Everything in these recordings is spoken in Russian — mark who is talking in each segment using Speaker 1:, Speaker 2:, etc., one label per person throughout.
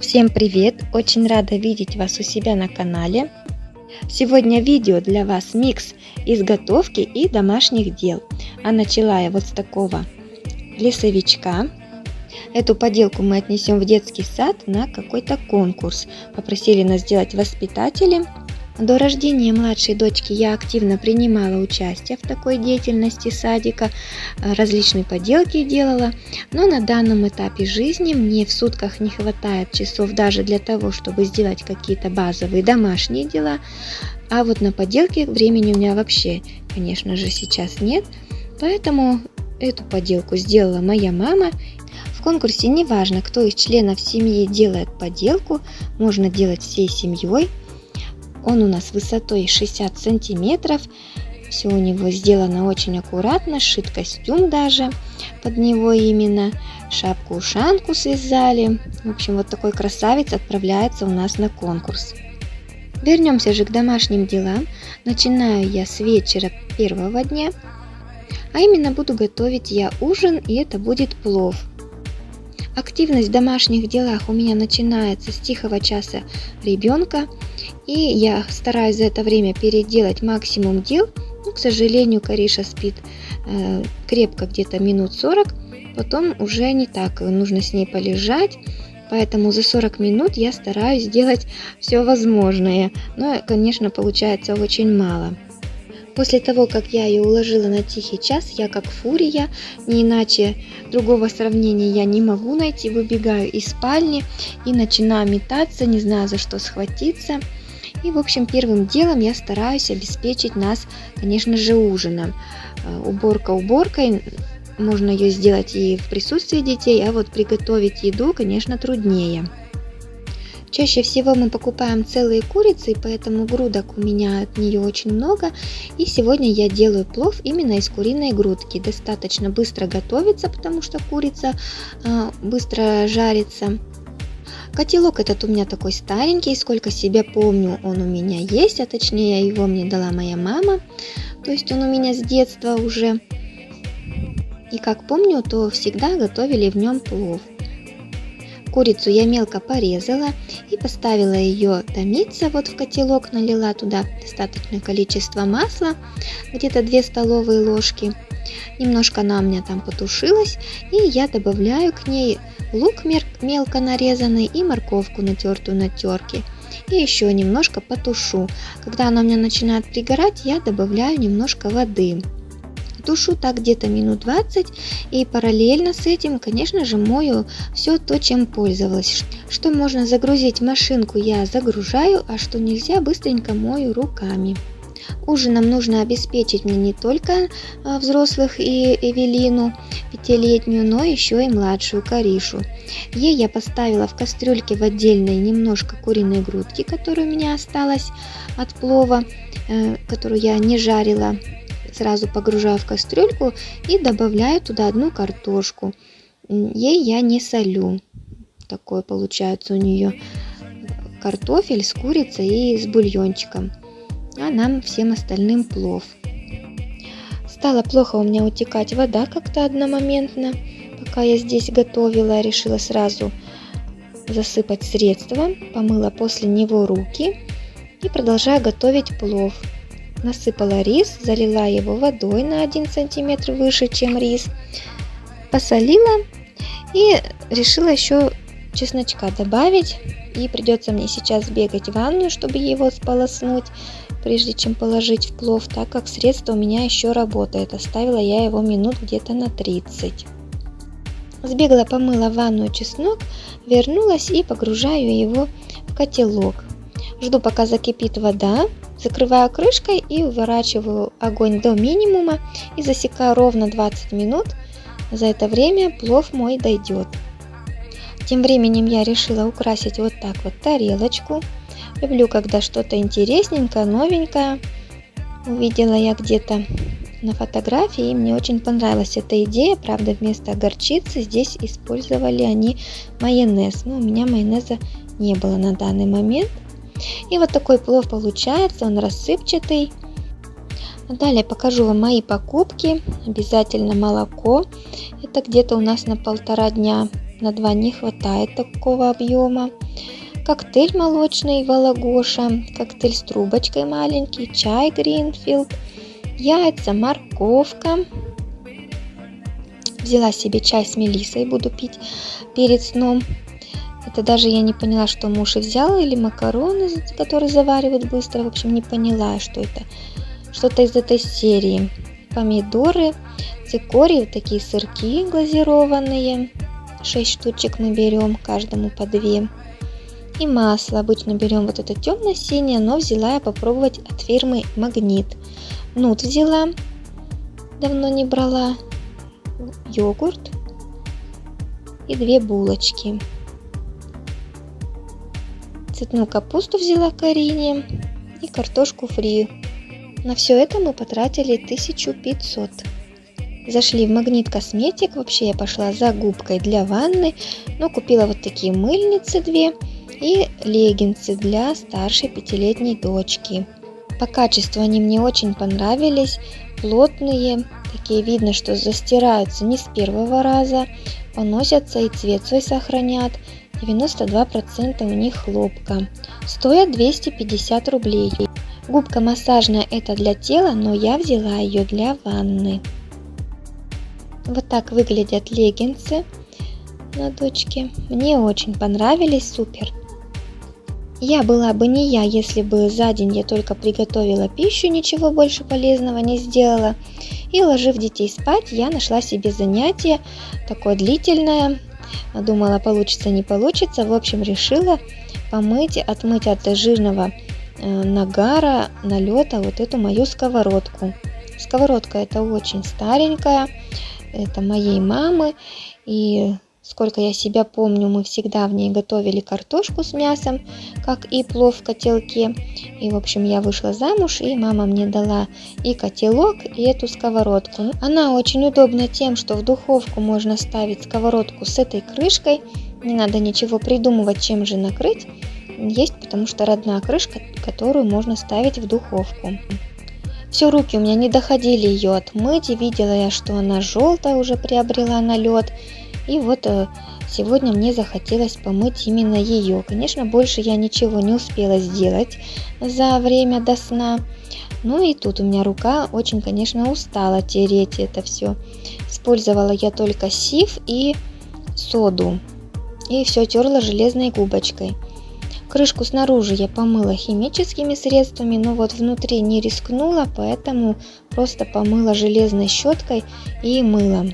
Speaker 1: Всем привет! Очень рада видеть вас у себя на канале. Сегодня видео для вас микс из готовки и домашних дел. А начала я вот с такого лесовичка. Эту поделку мы отнесем в детский сад на какой-то конкурс. Попросили нас сделать воспитатели. До рождения младшей дочки я активно принимала участие в такой деятельности садика, различные поделки делала, но на данном этапе жизни мне в сутках не хватает часов даже для того, чтобы сделать какие-то базовые домашние дела, а вот на поделки времени у меня вообще, конечно же, сейчас нет, поэтому эту поделку сделала моя мама. В конкурсе не важно, кто из членов семьи делает поделку, можно делать всей семьей. Он у нас высотой 60 сантиметров, все у него сделано очень аккуратно, сшит костюм даже под него именно, шапку-ушанку связали. В общем, вот такой красавец отправляется у нас на конкурс. Вернемся же к домашним делам. Начинаю я с вечера первого дня, а именно буду готовить я ужин, и это будет плов. Активность в домашних делах у меня начинается с тихого часа ребенка, и я стараюсь за это время переделать максимум дел. Но, к сожалению, Кариша спит крепко где-то минут 40, потом уже не так, нужно с ней полежать, поэтому за 40 минут я стараюсь сделать все возможное, но, конечно, получается очень мало. После того, как я ее уложила на тихий час, я как фурия, не иначе другого сравнения я не могу найти, выбегаю из спальни и начинаю метаться, не знаю за что схватиться. И, в общем, первым делом я стараюсь обеспечить нас, конечно же, ужином. Уборка уборкой, можно ее сделать и в присутствии детей, а вот приготовить еду, конечно, труднее. Чаще всего мы покупаем целые курицы, поэтому грудок у меня от нее очень много. И сегодня я делаю плов именно из куриной грудки. Достаточно быстро готовится, потому что курица быстро жарится. Котелок этот у меня такой старенький, сколько себя помню, он у меня есть, а точнее его мне дала моя мама. То есть он у меня с детства уже. И как помню, то всегда готовили в нем плов. Курицу я мелко порезала и поставила ее томиться вот в котелок, налила туда достаточное количество масла, где-то 2 столовые ложки. Немножко она у меня там потушилась, и я добавляю к ней лук мелко нарезанный и морковку натертую на терке. И еще немножко потушу. Когда она у меня начинает пригорать, я добавляю немножко воды. Тушу так где-то минут 20, и параллельно с этим, конечно же, мою все то, чем пользовалась. Что можно загрузить в машинку, я загружаю, а что нельзя, быстренько мою руками. Ужином нужно обеспечить мне не только взрослых и Эвелину 5-летнюю, но еще и младшую Каришу. Ей я поставила в кастрюльке в отдельной немножко куриной грудки, которая у меня осталась от плова, которую я не жарила. Сразу погружаю в кастрюльку и добавляю туда одну картошку. Ей я не солю. Такой получается у нее картофель с курицей и с бульончиком. А нам всем остальным плов. Стала плохо у меня утекать вода как-то одномоментно. Пока я здесь готовила, решила сразу засыпать средство. Помыла после него руки и продолжаю готовить плов. Насыпала рис, залила его водой на 1 сантиметр выше, чем рис. Посолила и решила еще чесночка добавить. И придется мне сейчас бегать в ванную, чтобы его сполоснуть, прежде чем положить в плов, так как средство у меня еще работает. Оставила я его минут где-то на 30. Сбегала, помыла в ванную чеснок, вернулась и погружаю его в котелок. Жду, пока закипит вода. Закрываю крышкой и уворачиваю огонь до минимума и засекаю ровно 20 минут. За это время плов мой дойдет. Тем временем я решила украсить вот так вот тарелочку. Люблю, когда что-то интересненькое, новенькое. Увидела я где-то на фотографии, и мне очень понравилась эта идея. Правда, вместо горчицы здесь использовали они майонез. Но у меня майонеза не было на данный момент. И вот такой плов получается, он рассыпчатый. Далее покажу вам мои покупки. Обязательно молоко. Это где-то у нас на 1,5 дня. На 2 не хватает такого объема. коктейль молочный Вологодша, коктейль с трубочкой маленький, чай Гринфилд, яйца, морковка. Взяла себе чай с мелиссой, буду пить перед сном. Это даже я не поняла, что муж и взял, или макароны, которые заваривают быстро. В общем, не поняла, что это. Что-то из этой серии. Помидоры, цикорий, вот такие сырки глазированные. 6 штучек мы берем, каждому по 2. И масло. Обычно берем вот это темно-синее, но взяла я попробовать от фирмы Магнит. Нут взяла, давно не брала. Йогурт и 2 булочки. Цветную капусту взяла Карине и картошку фри. На все это мы потратили 1500. Зашли в Магнит Косметик. Вообще я пошла за губкой для ванны, но купила вот такие мыльницы 2 и леггинсы для старшей 5-летней дочки. По качеству они мне очень понравились. Плотные, такие видно, что застираются не с первого раза, поносятся и цвет свой сохранят. 92% у них хлопка. Стоят 250 рублей. Губка массажная это для тела, но я взяла ее для ванны. Вот так выглядят леггинсы на дочке. Мне очень понравились, супер. Я была бы не я, если бы за день я только приготовила пищу, ничего больше полезного не сделала. И уложив детей спать, я нашла себе занятие такое длительное. Думала, получится, не получится. В общем, решила отмыть от жирного нагара, налета вот эту мою сковородку. Сковородка это очень старенькая, это моей мамы. И сколько я себя помню, мы всегда в ней готовили картошку с мясом, как и плов в котелке. И, в общем, я вышла замуж, и мама мне дала и котелок, и эту сковородку. Она очень удобна тем, что в духовку можно ставить сковородку с этой крышкой. Не надо ничего придумывать, чем же накрыть. Есть, потому что родная крышка, которую можно ставить в духовку. Все, руки у меня не доходили ее отмыть, и видела я, что она желтая уже приобрела налет. И вот сегодня мне захотелось помыть именно ее. Конечно, больше я ничего не успела сделать за время до сна. Ну и тут у меня рука очень, конечно, устала тереть это все. Использовала я только сиф и соду. И все терла железной губочкой. Крышку снаружи я помыла химическими средствами, но вот внутри не рискнула, поэтому просто помыла железной щеткой и мылом.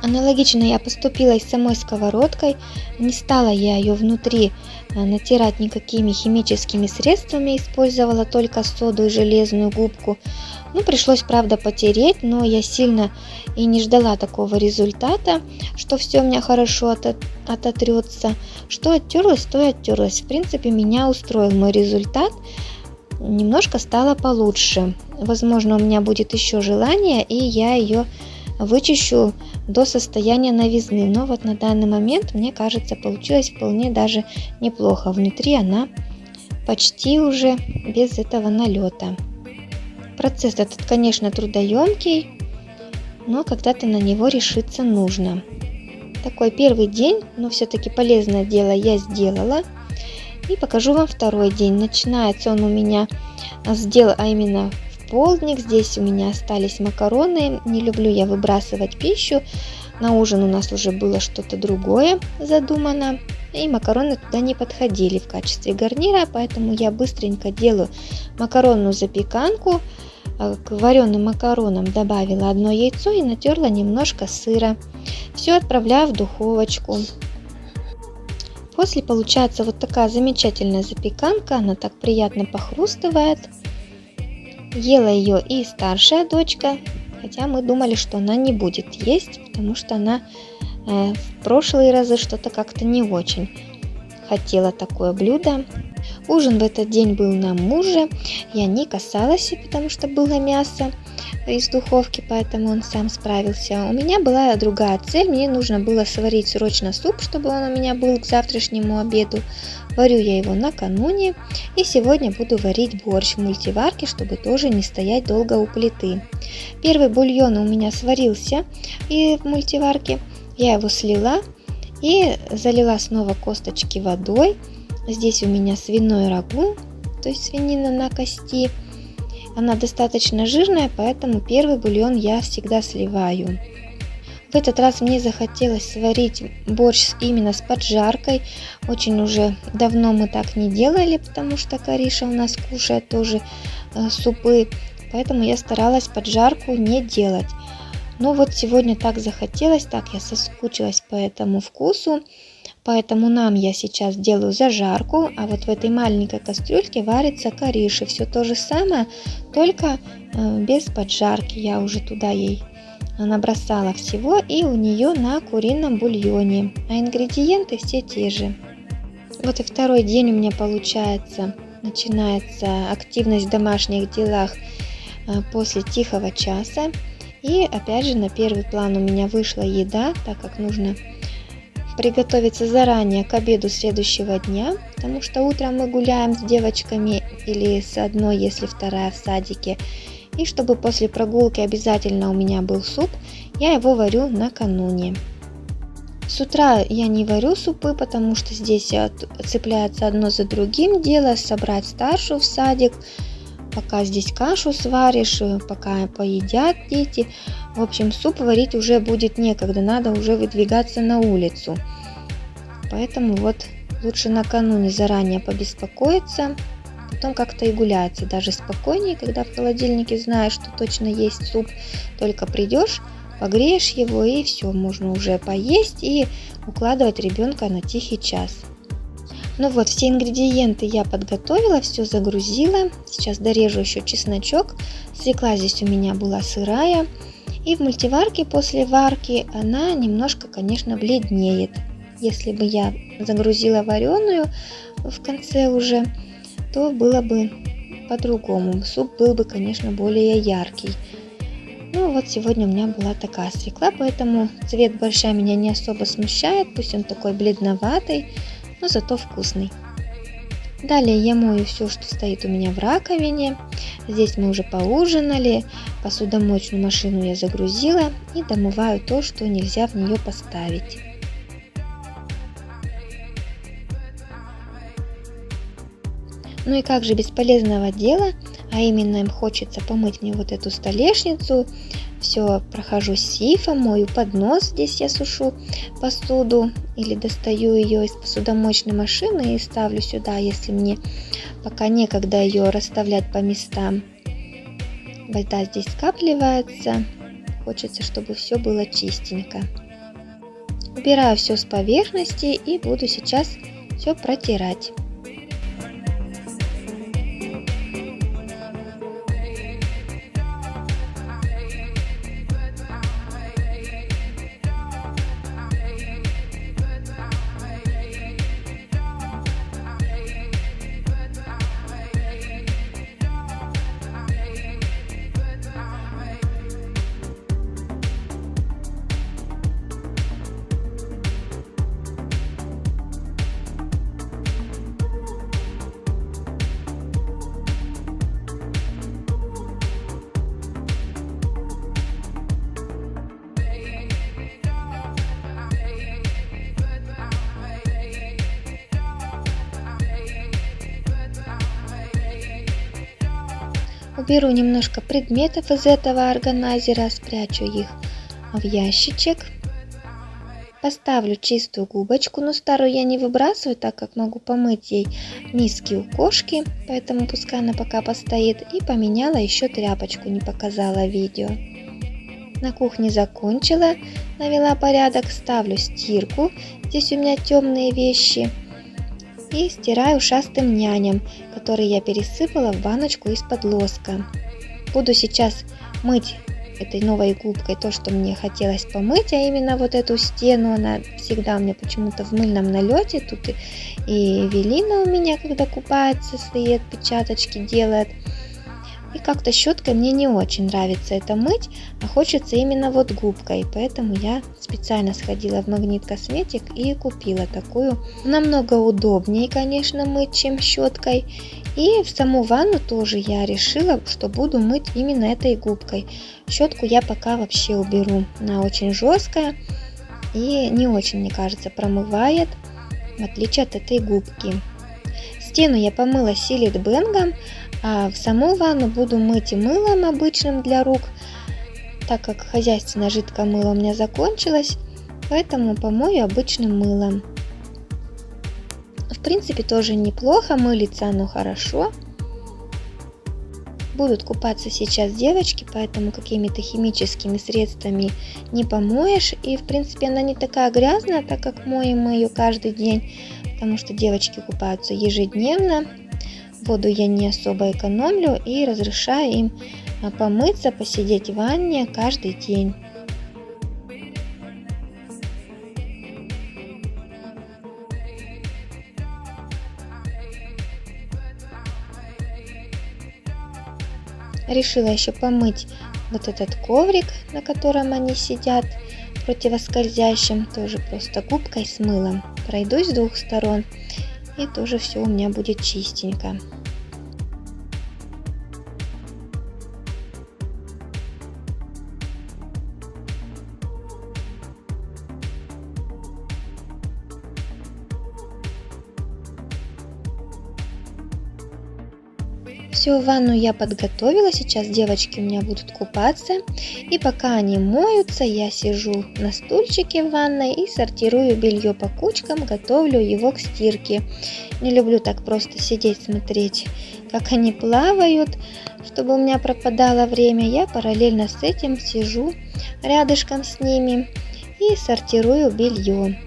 Speaker 1: Аналогично я поступила и с самой сковородкой. Не стала я ее внутри натирать никакими химическими средствами, использовала только соду и железную губку. Ну, пришлось, правда, потереть, но я сильно и не ждала такого результата, что все у меня хорошо ототрется. Что оттерлось, то и оттерлось. В принципе, меня устроил мой результат. Немножко стало получше. Возможно, у меня будет еще желание, и я ее вычищу до состояния новизны. Но вот на данный момент, мне кажется, получилось вполне даже неплохо. Внутри она почти уже без этого налета. Процесс этот, конечно, трудоемкий, но когда-то на него решиться нужно. Такой первый день, но все-таки полезное дело я сделала. И покажу вам второй день. Начинается он у меня а именно в полдник. Здесь у меня остались макароны. Не люблю я выбрасывать пищу. На ужин у нас уже было что-то другое задумано. И макароны туда не подходили в качестве гарнира. Поэтому я быстренько делаю макаронную запеканку. К вареным макаронам добавила 1 яйцо и натерла немножко сыра. Все отправляю в духовочку. После получается вот такая замечательная запеканка. Она так приятно похрустывает. Ела ее и старшая дочка. Хотя мы думали, что она не будет есть, потому что она в прошлые разы что-то как-то не очень хотела такое блюдо. Ужин в этот день был на муже. Я не касалась, потому что было мясо из духовки, поэтому он сам справился. У меня была другая цель. Мне нужно было сварить срочно суп, чтобы он у меня был к завтрашнему обеду. Варю я его накануне. И сегодня буду варить борщ в мультиварке, чтобы тоже не стоять долго у плиты. Первый бульон у меня сварился и в мультиварке. Я его слила и залила снова косточки водой. Здесь у меня свиной рагу, то есть свинина на кости. Она достаточно жирная, поэтому первый бульон я всегда сливаю. В этот раз мне захотелось сварить борщ именно с поджаркой. Очень уже давно мы так не делали, потому что Кариша у нас кушает тоже супы. Поэтому я старалась поджарку не делать. Но вот сегодня так захотелось, так я соскучилась по этому вкусу. Поэтому я сейчас делаю зажарку, а вот в этой маленькой кастрюльке варится Кариша. Все то же самое, только без поджарки. Я уже туда ей набросала всего, и у нее на курином бульоне. А ингредиенты все те же. Вот и второй день у меня начинается активность в домашних делах после тихого часа. И опять же на первый план у меня вышла еда, так как нужно приготовиться заранее к обеду следующего дня, потому что утром мы гуляем с девочками или с одной, если вторая в садике. И чтобы после прогулки обязательно у меня был суп, я его варю накануне. С утра я не варю супы, потому что здесь цепляется одно за другим дело, собрать старшую в садик, пока здесь кашу сваришь, пока поедят дети. В общем, суп варить уже будет некогда, надо уже выдвигаться на улицу. Поэтому вот лучше накануне заранее побеспокоиться, потом как-то и гуляется даже спокойнее, когда в холодильнике знаешь, что точно есть суп. Только придешь, погреешь его, и все, можно уже поесть и укладывать ребенка на тихий час. Ну вот, все ингредиенты я подготовила, все загрузила. Сейчас дорежу еще чесночок. Свекла здесь у меня была сырая. И в мультиварке после варки она немножко, конечно, бледнеет. Если бы я загрузила вареную в конце уже, то было бы по-другому. Суп был бы, конечно, более яркий. Ну вот сегодня у меня была такая свекла, поэтому цвет борща меня не особо смущает. Пусть он такой бледноватый, но зато вкусный. Далее я мою все, что стоит у меня в раковине. Здесь мы уже поужинали, посудомоечную машину я загрузила и домываю то, что нельзя в нее поставить. Ну и как же без полезного дела, а именно им хочется помыть мне вот эту столешницу. Все прохожу сифом, мою поднос, здесь я сушу посуду или достаю ее из посудомоечной машины и ставлю сюда, если мне пока некогда ее расставлять по местам. Вода здесь скапливается, хочется, чтобы все было чистенько. Убираю все с поверхности и буду сейчас все протирать. Уберу немножко предметов из этого органайзера, спрячу их в ящичек. Поставлю чистую губочку, но старую я не выбрасываю, так как могу помыть ей миски у кошки, поэтому пускай она пока постоит. И поменяла еще тряпочку, не показала видео. На кухне закончила, навела порядок, ставлю стирку, здесь у меня темные вещи. И стираю ушастым няням, которые я пересыпала в баночку из-под лоска. Буду сейчас мыть этой новой губкой то, что мне хотелось помыть, а именно вот эту стену. Она всегда у меня почему-то в мыльном налете. Тут и Велина у меня, когда купается, свои отпечаточки делает. И как-то щеткой мне не очень нравится это мыть, а хочется именно вот губкой. Поэтому я специально сходила в Магнит Косметик и купила такую. Намного удобнее, конечно, мыть, чем щеткой. И в саму ванну тоже я решила, что буду мыть именно этой губкой. Щетку я пока вообще уберу. Она очень жесткая и не очень, мне кажется, промывает, в отличие от этой губки. Стену я помыла силит-бенгом, а в саму ванну буду мыть мылом обычным для рук, так как хозяйственное жидкое мыло у меня закончилось, поэтому помою обычным мылом. В принципе, тоже неплохо, мылится оно хорошо. Будут купаться сейчас девочки, поэтому какими-то химическими средствами не помоешь. И в принципе она не такая грязная, так как моем мы ее каждый день, потому что девочки купаются ежедневно. Воду я не особо экономлю и разрешаю им помыться, посидеть в ванне каждый день. Решила еще помыть вот этот коврик, на котором они сидят, противоскользящим, тоже просто губкой с мылом. Пройдусь с двух сторон, и тоже все у меня будет чистенько. Все, ванну я подготовила, сейчас девочки у меня будут купаться, и пока они моются, я сижу на стульчике в ванной и сортирую белье по кучкам, готовлю его к стирке. Не люблю так просто сидеть смотреть, как они плавают, чтобы у меня пропадало время. Я параллельно с этим сижу рядышком с ними и сортирую белье.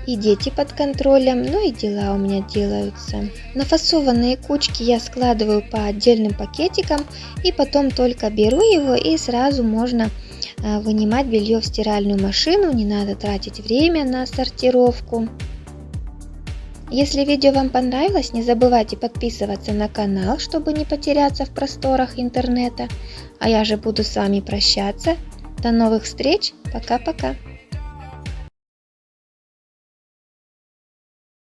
Speaker 1: И дети под контролем, ну и дела у меня делаются. Нафасованные кучки я складываю по отдельным пакетикам, и потом только беру его, и сразу можно вынимать белье в стиральную машину, не надо тратить время на сортировку. Если видео вам понравилось, не забывайте подписываться на канал, чтобы не потеряться в просторах интернета. А я же буду с вами прощаться. До новых встреч, пока-пока.